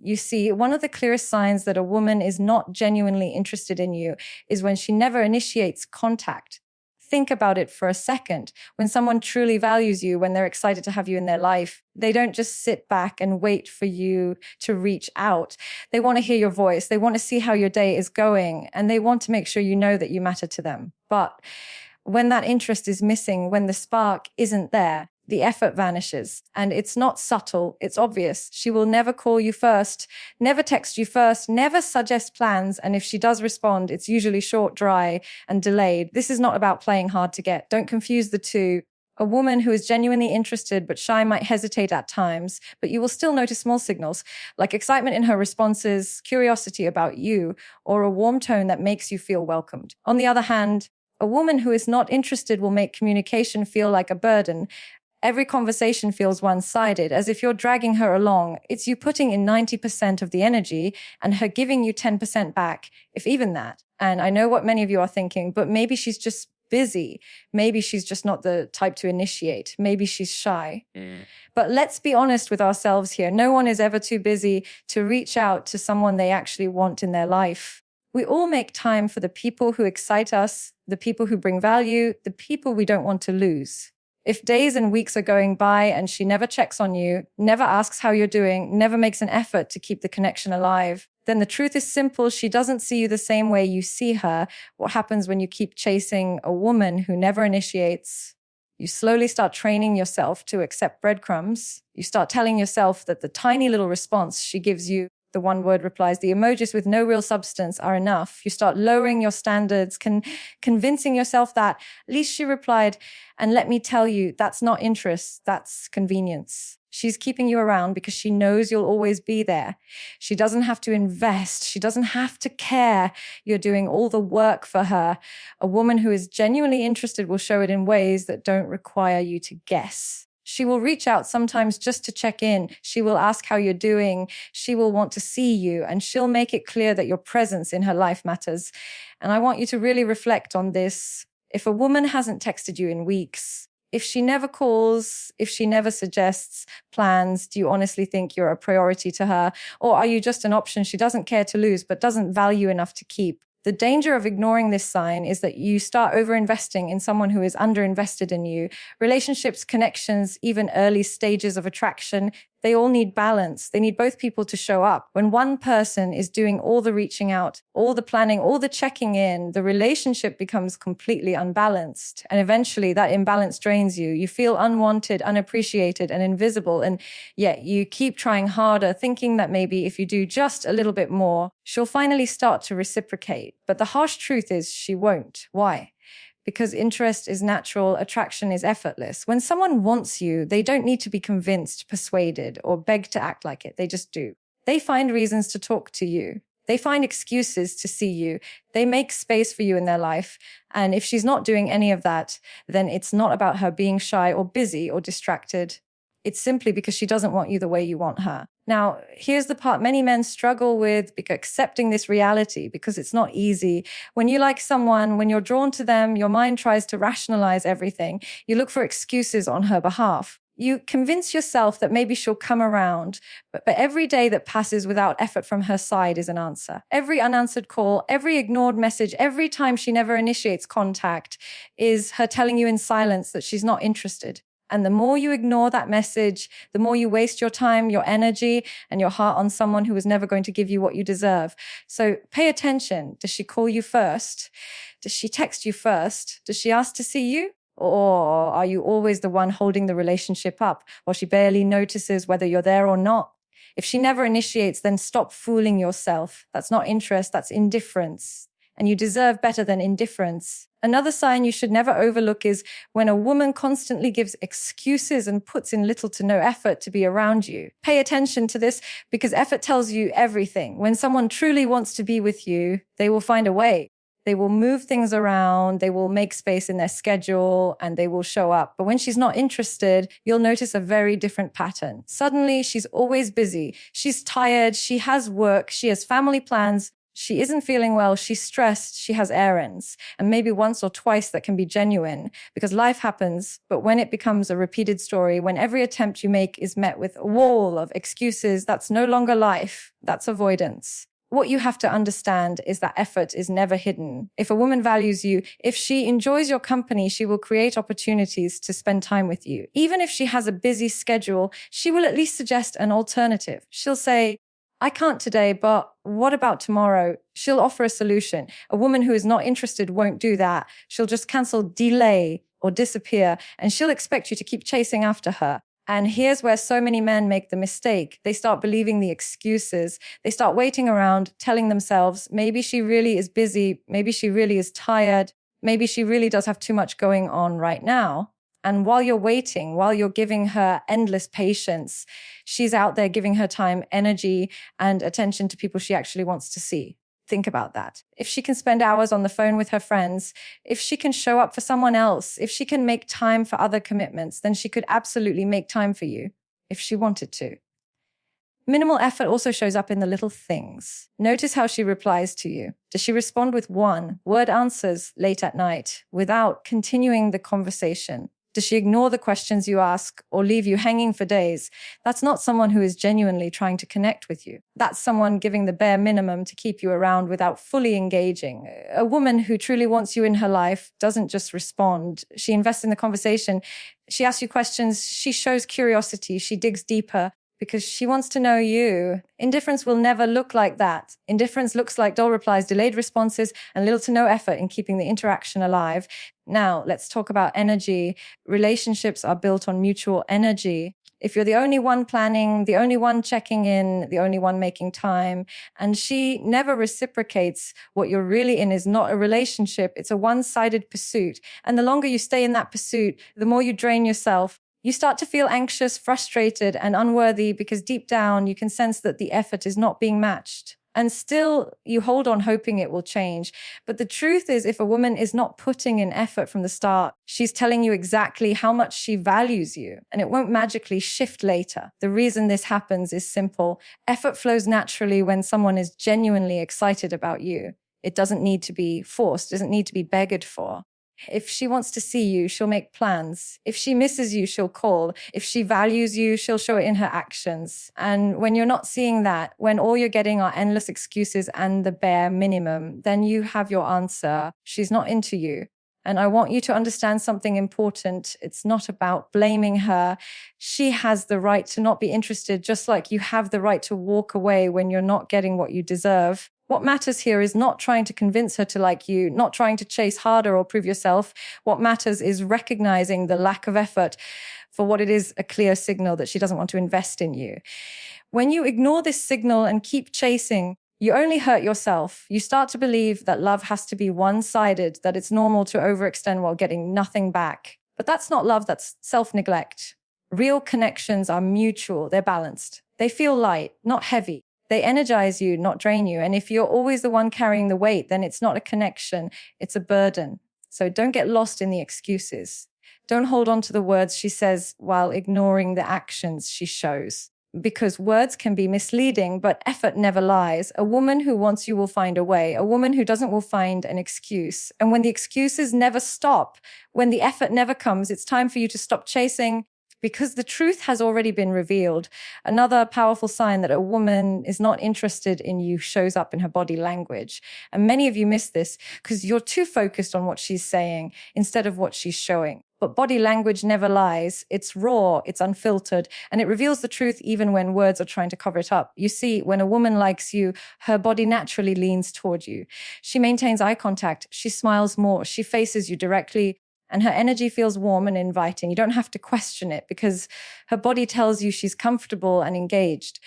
You see, one of the clearest signs that a woman is not genuinely interested in you is when she never initiates contact. Think about it for a second. When someone truly values you, when they're excited to have you in their life, they don't just sit back and wait for you to reach out. They want to hear your voice. They want to see how your day is going, and they want to make sure you know that you matter to them. But when that interest is missing, when the spark isn't there, the effort vanishes, and it's not subtle, it's obvious. She will never call you first, never text you first, never suggest plans, and if she does respond, it's usually short, dry, and delayed. This is not about playing hard to get. Don't confuse the two. A woman who is genuinely interested but shy might hesitate at times, but you will still notice small signals, like excitement in her responses, curiosity about you, or a warm tone that makes you feel welcomed. On the other hand, a woman who is not interested will make communication feel like a burden. Every conversation feels one-sided, as if you're dragging her along. It's you putting in 90% of the energy and her giving you 10% back, if even that. And I know what many of you are thinking, but maybe she's just busy. Maybe she's just not the type to initiate. Maybe she's shy. But let's be honest with ourselves here. No one is ever too busy to reach out to someone they actually want in their life. We all make time for the people who excite us, the people who bring value, the people we don't want to lose. If days and weeks are going by and she never checks on you, never asks how you're doing, never makes an effort to keep the connection alive, then the truth is simple. She doesn't see you the same way you see her. What happens when you keep chasing a woman who never initiates? You slowly start training yourself to accept breadcrumbs. You start telling yourself that the tiny little response she gives you, the one-word replies, the emojis with no real substance are enough. You start lowering your standards, convincing yourself that at least she replied. And let me tell you, that's not interest, that's convenience. She's keeping you around because she knows you'll always be there. She doesn't have to invest. She doesn't have to care. You're doing all the work for her. A woman who is genuinely interested will show it in ways that don't require you to guess. She will reach out sometimes just to check in. She will ask how you're doing. She will want to see you, and she'll make it clear that your presence in her life matters. And I want you to really reflect on this. If a woman hasn't texted you in weeks, if she never calls, if she never suggests plans, do you honestly think you're a priority to her? Or are you just an option she doesn't care to lose but doesn't value enough to keep? The danger of ignoring this sign is that you start overinvesting in someone who is underinvested in you. Relationships, connections, even early stages of attraction, they all need balance. They need both people to show up. When one person is doing all the reaching out, all the planning, all the checking in, the relationship becomes completely unbalanced. And eventually that imbalance drains you. You feel unwanted, unappreciated, and invisible. And yet you keep trying harder, thinking that maybe if you do just a little bit more, she'll finally start to reciprocate. But the harsh truth is she won't. Why? Because interest is natural, attraction is effortless. When someone wants you, they don't need to be convinced, persuaded, or beg to act like it. They just do. They find reasons to talk to you. They find excuses to see you. They make space for you in their life. And if she's not doing any of that, then it's not about her being shy or busy or distracted. It's simply because she doesn't want you the way you want her. Now, here's the part many men struggle with accepting this reality because it's not easy. When you like someone, when you're drawn to them, your mind tries to rationalize everything. You look for excuses on her behalf. You convince yourself that maybe she'll come around, but every day that passes without effort from her side is an answer. Every unanswered call, every ignored message, every time she never initiates contact is her telling you in silence that she's not interested. And the more you ignore that message, the more you waste your time, your energy, and your heart on someone who is never going to give you what you deserve. So pay attention. Does she call you first? Does she text you first? Does she ask to see you? Or are you always the one holding the relationship up while she barely notices whether you're there or not? If she never initiates, then stop fooling yourself. That's not interest, that's indifference. And you deserve better than indifference. Another sign you should never overlook is when a woman constantly gives excuses and puts in little to no effort to be around you. Pay attention to this because effort tells you everything. When someone truly wants to be with you, they will find a way. They will move things around, they will make space in their schedule, and they will show up. But when she's not interested, you'll notice a very different pattern. Suddenly, she's always busy. She's tired, she has work, she has family plans. She isn't feeling well, she's stressed, she has errands, and maybe once or twice that can be genuine because life happens. But when it becomes a repeated story, when every attempt you make is met with a wall of excuses, that's no longer life, that's avoidance. What you have to understand is that effort is never hidden. If a woman values you, if she enjoys your company, she will create opportunities to spend time with you. Even if she has a busy schedule, she will at least suggest an alternative. She'll say, I can't today, but what about tomorrow? She'll offer a solution. A woman who is not interested won't do that. She'll just cancel, delay, or disappear, and she'll expect you to keep chasing after her. And here's where so many men make the mistake. They start believing the excuses. They start waiting around, telling themselves, maybe she really is busy. Maybe she really is tired. Maybe she really does have too much going on right now. And while you're waiting, while you're giving her endless patience, she's out there giving her time, energy, and attention to people she actually wants to see. Think about that. If she can spend hours on the phone with her friends, if she can show up for someone else, if she can make time for other commitments, then she could absolutely make time for you if she wanted to. Minimal effort also shows up in the little things. Notice how she replies to you. Does she respond with one-word answers late at night without continuing the conversation? Does she ignore the questions you ask or leave you hanging for days? That's not someone who is genuinely trying to connect with you. That's someone giving the bare minimum to keep you around without fully engaging. A woman who truly wants you in her life doesn't just respond. She invests in the conversation. She asks you questions. She shows curiosity. She digs deeper because she wants to know you. Indifference will never look like that. Indifference looks like dull replies, delayed responses, and little to no effort in keeping the interaction alive. Now, let's talk about energy. Relationships are built on mutual energy. If you're the only one planning, the only one checking in, the only one making time, and she never reciprocates, what you're really in is not a relationship. It's a one-sided pursuit. And the longer you stay in that pursuit, the more you drain yourself. You start to feel anxious, frustrated, and unworthy because deep down you can sense that the effort is not being matched. And still, you hold on hoping it will change. But the truth is, if a woman is not putting in effort from the start, she's telling you exactly how much she values you, and it won't magically shift later. The reason this happens is simple. Effort flows naturally when someone is genuinely excited about you. It doesn't need to be forced, doesn't need to be begged for. If she wants to see you, she'll make plans. If she misses you, she'll call. If she values you, she'll show it in her actions. And when you're not seeing that, when all you're getting are endless excuses and the bare minimum, then you have your answer. She's not into you. And I want you to understand something important. It's not about blaming her. She has the right to not be interested, just like you have the right to walk away when you're not getting what you deserve. What matters here is not trying to convince her to like you, not trying to chase harder or prove yourself. What matters is recognizing the lack of effort for what it is, a clear signal that she doesn't want to invest in you. When you ignore this signal and keep chasing, you only hurt yourself. You start to believe that love has to be one-sided, that it's normal to overextend while getting nothing back. But that's not love, that's self-neglect. Real connections are mutual, they're balanced. They feel light, not heavy. They energize you, not drain you. And if you're always the one carrying the weight, then it's not a connection, it's a burden. So don't get lost in the excuses. Don't hold on to the words she says while ignoring the actions she shows. Because words can be misleading, but effort never lies. A woman who wants you will find a way. A woman who doesn't will find an excuse. And when the excuses never stop, when the effort never comes, it's time for you to stop chasing, because the truth has already been revealed. Another powerful sign that a woman is not interested in you shows up in her body language. And many of you miss this because you're too focused on what she's saying instead of what she's showing. But body language never lies. It's raw, it's unfiltered, and it reveals the truth even when words are trying to cover it up. You see, when a woman likes you, her body naturally leans toward you. She maintains eye contact, she smiles more, she faces you directly, and her energy feels warm and inviting. You don't have to question it because her body tells you she's comfortable and engaged.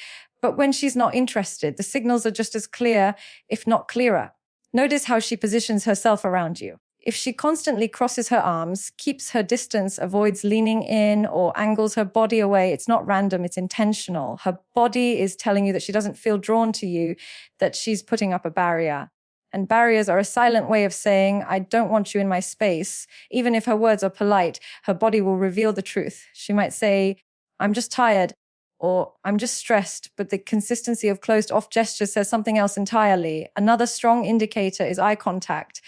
But when she's not interested, the signals are just as clear, if not clearer. Notice how she positions herself around you. If she constantly crosses her arms, keeps her distance, avoids leaning in, or angles her body away, it's not random, it's intentional. Her body is telling you that she doesn't feel drawn to you, that she's putting up a barrier. And barriers are a silent way of saying, I don't want you in my space. Even if her words are polite, her body will reveal the truth. She might say, I'm just tired, Or I'm just stressed, but the consistency of closed off gestures says something else entirely. Another strong indicator is eye contact.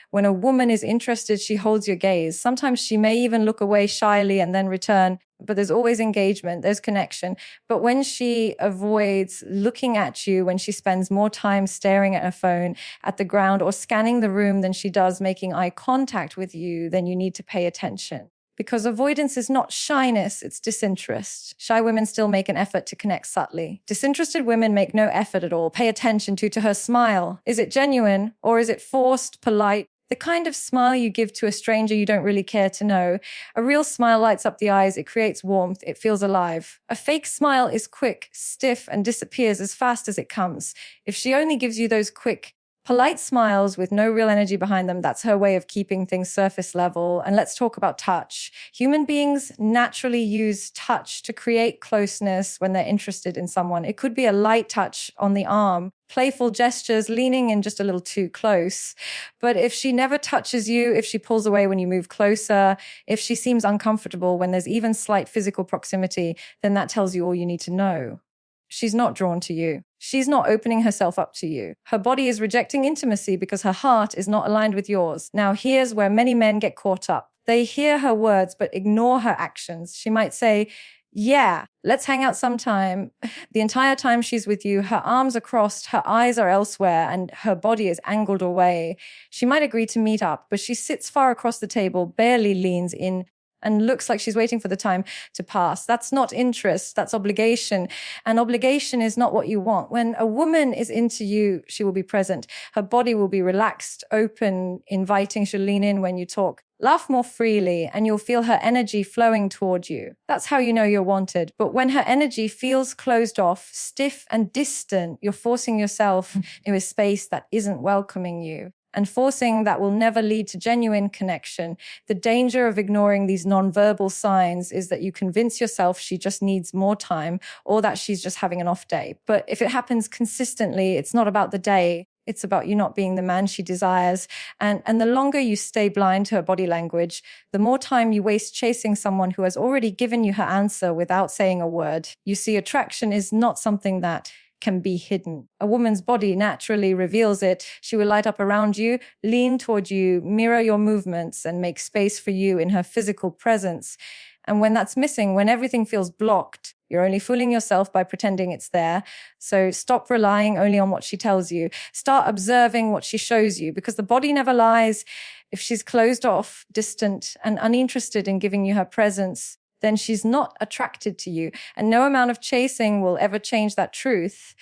When a woman is interested, she holds your gaze. Sometimes she may even look away shyly and then return, but there's always engagement, there's connection. But when she avoids looking at you, when she spends more time staring at her phone, at the ground, or scanning the room than she does making eye contact with you, then you need to pay attention. Because avoidance is not shyness, it's disinterest. Shy women still make an effort to connect subtly. Disinterested women make no effort at all. Pay attention to her smile. Is it genuine or is it forced, polite? The kind of smile you give to a stranger you don't really care to know. A real smile lights up the eyes, it creates warmth, it feels alive. A fake smile is quick, stiff, and disappears as fast as it comes. If she only gives you those quick, polite smiles with no real energy behind them, that's her way of keeping things surface level. And let's talk about touch. Human beings naturally use touch to create closeness when they're interested in someone. It could be a light touch on the arm, playful gestures, leaning in just a little too close. But if she never touches you, if she pulls away when you move closer, if she seems uncomfortable when there's even slight physical proximity, then that tells you all you need to know. She's not drawn to you. She's not opening herself up to you. Her body is rejecting intimacy because her heart is not aligned with yours. Now, here's where many men get caught up. They hear her words but ignore her actions. She might say, yeah, let's hang out sometime. The entire time she's with you, her arms are crossed, her eyes are elsewhere, and her body is angled away. She might agree to meet up, but she sits far across the table, barely leans in, and looks like she's waiting for the time to pass. That's not interest, that's obligation. And obligation is not what you want. When a woman is into you, she will be present. Her body will be relaxed, open, inviting. She'll lean in when you talk. Laugh more freely, and you'll feel her energy flowing toward you. That's how you know you're wanted. But when her energy feels closed off, stiff and distant, you're forcing yourself into a space that isn't welcoming you. And forcing that will never lead to genuine connection. The danger of ignoring these nonverbal signs is that you convince yourself she just needs more time or that she's just having an off day. But if it happens consistently, it's not about the day. It's about you not being the man she desires. And the longer you stay blind to her body language, the more time you waste chasing someone who has already given you her answer without saying a word. You see, attraction is not something that can be hidden. A woman's body naturally reveals it. She will light up around you, lean toward you, mirror your movements, and make space for you in her physical presence. And when that's missing, when everything feels blocked, you're only fooling yourself by pretending it's there. So stop relying only on what she tells you. Start observing what she shows you, because the body never lies. If she's closed off, distant, and uninterested in giving you her presence, then she's not attracted to you. And no amount of chasing will ever change that truth.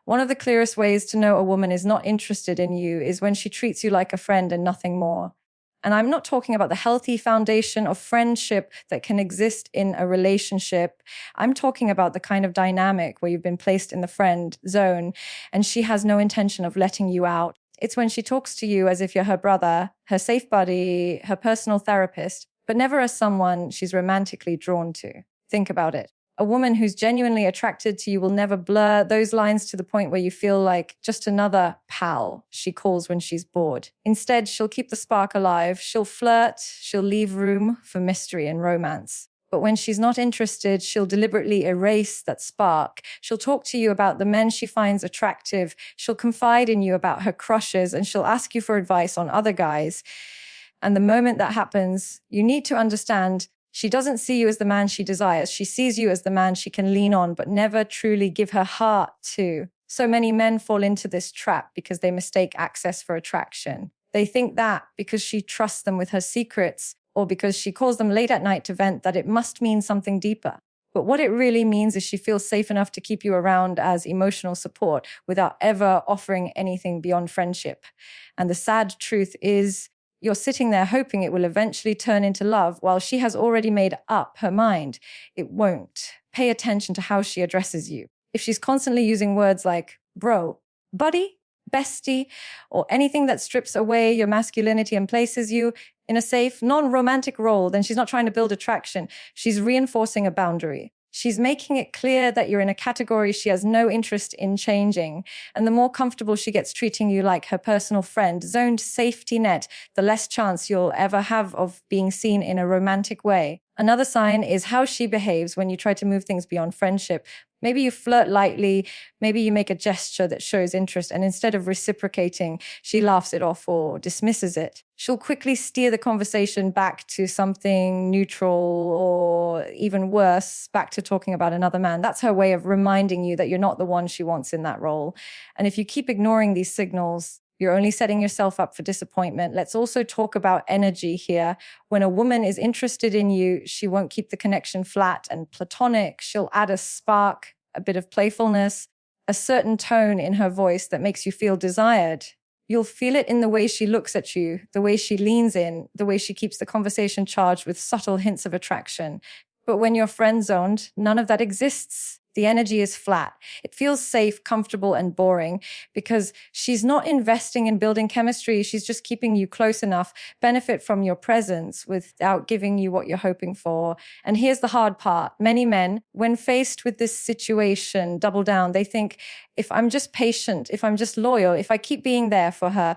One of the clearest ways to know a woman is not interested in you is when she treats you like a friend and nothing more. And I'm not talking about the healthy foundation of friendship that can exist in a relationship. I'm talking about the kind of dynamic where you've been placed in the friend zone and she has no intention of letting you out. It's when she talks to you as if you're her brother, her safe buddy, her personal therapist, but never as someone she's romantically drawn to. Think about it. A woman who's genuinely attracted to you will never blur those lines to the point where you feel like just another pal she calls when she's bored. Instead, she'll keep the spark alive. She'll flirt. She'll leave room for mystery and romance. But when she's not interested, she'll deliberately erase that spark. She'll talk to you about the men she finds attractive. She'll confide in you about her crushes, and she'll ask you for advice on other guys. And the moment that happens, you need to understand she doesn't see you as the man she desires. She sees you as the man she can lean on, but never truly give her heart to. So many men fall into this trap because they mistake access for attraction. They think that because she trusts them with her secrets or because she calls them late at night to vent, that it must mean something deeper. But what it really means is she feels safe enough to keep you around as emotional support without ever offering anything beyond friendship. And the sad truth is, you're sitting there hoping it will eventually turn into love while she has already made up her mind. It won't. Pay attention to how she addresses you. If she's constantly using words like bro, buddy, bestie, or anything that strips away your masculinity and places you in a safe, non-romantic role, then she's not trying to build attraction. She's reinforcing a boundary. She's making it clear that you're in a category she has no interest in changing. And the more comfortable she gets treating you like her personal friend, zoned safety net, the less chance you'll ever have of being seen in a romantic way. Another sign is how she behaves when you try to move things beyond friendship. Maybe you flirt lightly, maybe you make a gesture that shows interest, and instead of reciprocating, she laughs it off or dismisses it. She'll quickly steer the conversation back to something neutral, or even worse, back to talking about another man. That's her way of reminding you that you're not the one she wants in that role. And if you keep ignoring these signals, you're only setting yourself up for disappointment. Let's also talk about energy here. When a woman is interested in you, she won't keep the connection flat and platonic. She'll add a spark, a bit of playfulness, a certain tone in her voice that makes you feel desired. You'll feel it in the way she looks at you, the way she leans in, the way she keeps the conversation charged with subtle hints of attraction. But when you're friend-zoned, none of that exists. The energy is flat. It feels safe, comfortable, and boring because she's not investing in building chemistry. She's just keeping you close enough, benefit from your presence without giving you what you're hoping for. And here's the hard part. Many men, when faced with this situation, double down. They think, if I'm just patient, if I'm just loyal, if I keep being there for her,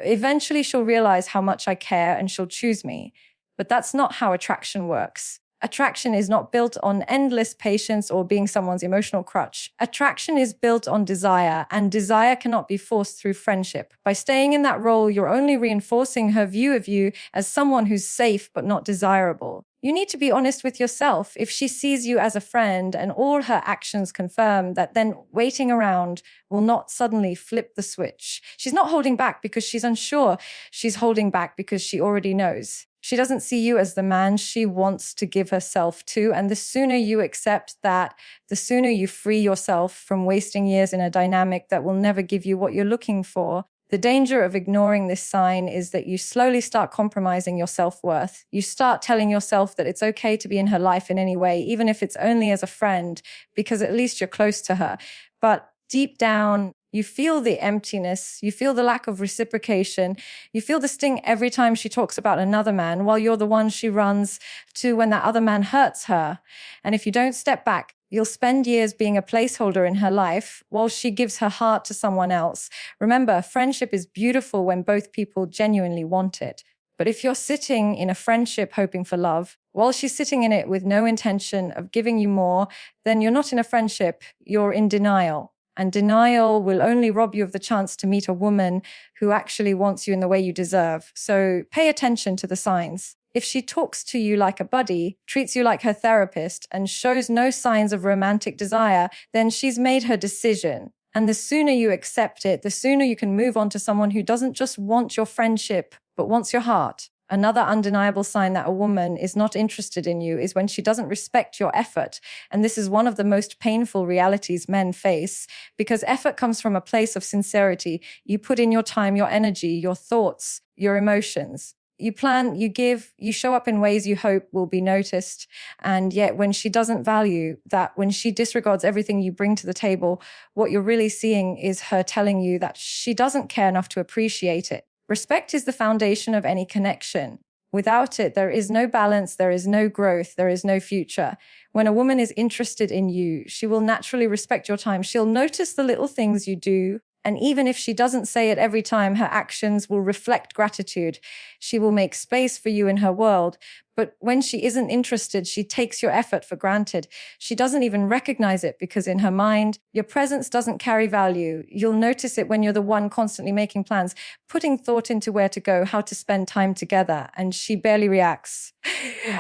eventually she'll realize how much I care and she'll choose me. But that's not how attraction works. Attraction is not built on endless patience or being someone's emotional crutch. Attraction is built on desire, and desire cannot be forced through friendship. By staying in that role, you're only reinforcing her view of you as someone who's safe but not desirable. You need to be honest with yourself. If she sees you as a friend and all her actions confirm that, then waiting around will not suddenly flip the switch. She's not holding back because she's unsure. She's holding back because she already knows. She doesn't see you as the man she wants to give herself to. And the sooner you accept that, the sooner you free yourself from wasting years in a dynamic that will never give you what you're looking for. The danger of ignoring this sign is that you slowly start compromising your self-worth. You start telling yourself that it's okay to be in her life in any way, even if it's only as a friend, because at least you're close to her. But deep down, you feel the emptiness, you feel the lack of reciprocation, you feel the sting every time she talks about another man, while you're the one she runs to when that other man hurts her. And if you don't step back, you'll spend years being a placeholder in her life while she gives her heart to someone else. Remember, friendship is beautiful when both people genuinely want it. But if you're sitting in a friendship hoping for love, while she's sitting in it with no intention of giving you more, then you're not in a friendship, you're in denial. And denial will only rob you of the chance to meet a woman who actually wants you in the way you deserve. So pay attention to the signs. If she talks to you like a buddy, treats you like her therapist, and shows no signs of romantic desire, then she's made her decision. And the sooner you accept it, the sooner you can move on to someone who doesn't just want your friendship, but wants your heart. Another undeniable sign that a woman is not interested in you is when she doesn't respect your effort. And this is one of the most painful realities men face, because effort comes from a place of sincerity. You put in your time, your energy, your thoughts, your emotions. You plan, you give, you show up in ways you hope will be noticed. And yet when she doesn't value that, when she disregards everything you bring to the table, what you're really seeing is her telling you that she doesn't care enough to appreciate it. Respect is the foundation of any connection. Without it, there is no balance, there is no growth, there is no future. When a woman is interested in you, she will naturally respect your time. She'll notice the little things you do. And even if she doesn't say it every time, her actions will reflect gratitude. She will make space for you in her world. But when she isn't interested, she takes your effort for granted. She doesn't even recognize it because in her mind, your presence doesn't carry value. You'll notice it when you're the one constantly making plans, putting thought into where to go, how to spend time together, and she barely reacts.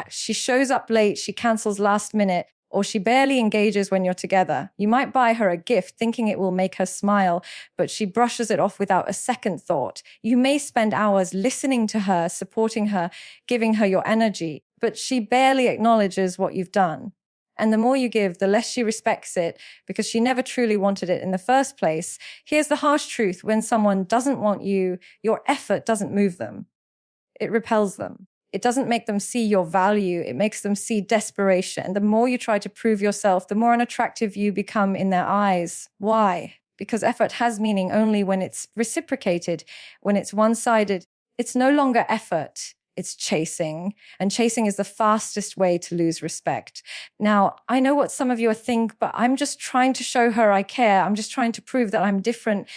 She shows up late, she cancels last minute, or she barely engages when you're together. You might buy her a gift thinking it will make her smile, but she brushes it off without a second thought. You may spend hours listening to her, supporting her, giving her your energy, but she barely acknowledges what you've done. And the more you give, the less she respects it because she never truly wanted it in the first place. Here's the harsh truth. When someone doesn't want you, your effort doesn't move them. It repels them. It doesn't make them see your value. It makes them see desperation. The more you try to prove yourself, the more unattractive you become in their eyes. Why? Because effort has meaning only when it's reciprocated. When it's one-sided, it's no longer effort. It's chasing. And chasing is the fastest way to lose respect. Now, I know what some of you think, but I'm just trying to show her I care. I'm just trying to prove that I'm different,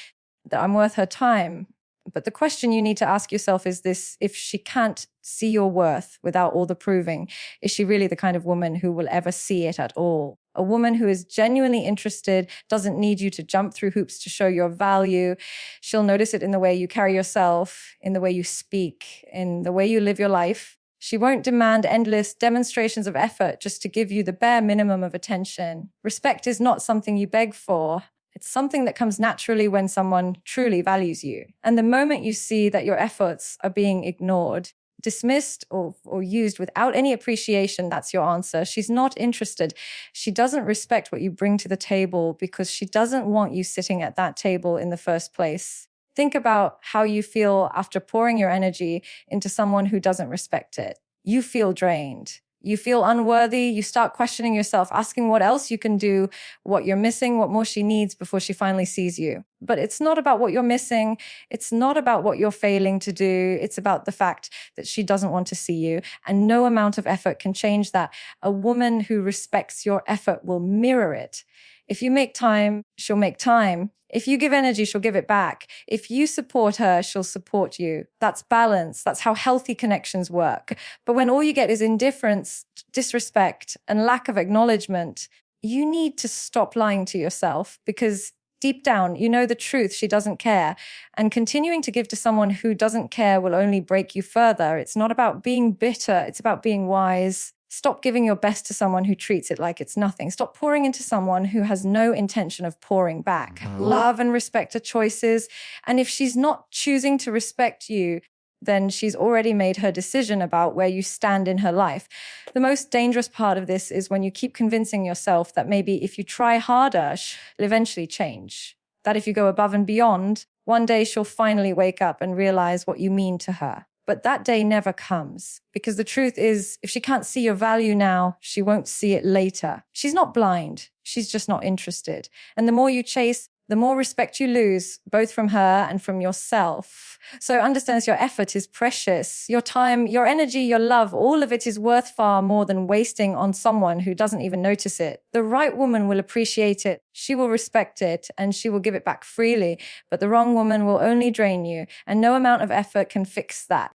that I'm worth her time. But the question you need to ask yourself is this: if she can't see your worth without all the proving, is she really the kind of woman who will ever see it at all? A woman who is genuinely interested doesn't need you to jump through hoops to show your value. She'll notice it in the way you carry yourself, in the way you speak, in the way you live your life. She won't demand endless demonstrations of effort just to give you the bare minimum of attention. Respect is not something you beg for. It's something that comes naturally when someone truly values you. And the moment you see that your efforts are being ignored, dismissed or used without any appreciation, that's your answer. She's not interested. She doesn't respect what you bring to the table because she doesn't want you sitting at that table in the first place. Think about how you feel after pouring your energy into someone who doesn't respect it. You feel drained. You feel unworthy. You start questioning yourself, asking what else you can do, what you're missing, what more she needs before she finally sees you. But it's not about what you're missing. It's not about what you're failing to do. It's about the fact that she doesn't want to see you. And no amount of effort can change that. A woman who respects your effort will mirror it. If you make time, she'll make time. If you give energy, she'll give it back. If you support her, she'll support you. That's balance. That's how healthy connections work. But when all you get is indifference, disrespect, and lack of acknowledgement, you need to stop lying to yourself, because deep down, you know the truth. She doesn't care. And continuing to give to someone who doesn't care will only break you further. It's not about being bitter. It's about being wise. Stop giving your best to someone who treats it like it's nothing. Stop pouring into someone who has no intention of pouring back. Love and respect her choices. And if she's not choosing to respect you, then she's already made her decision about where you stand in her life. The most dangerous part of this is when you keep convincing yourself that maybe if you try harder, she'll eventually change. That if you go above and beyond, one day she'll finally wake up and realize what you mean to her. But that day never comes, because the truth is, if she can't see your value now, she won't see it later. She's not blind. She's just not interested. And the more you chase, the more respect you lose, both from her and from yourself. So understand your effort is precious. Your time, your energy, your love, all of it is worth far more than wasting on someone who doesn't even notice it. The right woman will appreciate it. She will respect it and she will give it back freely. But the wrong woman will only drain you. And no amount of effort can fix that.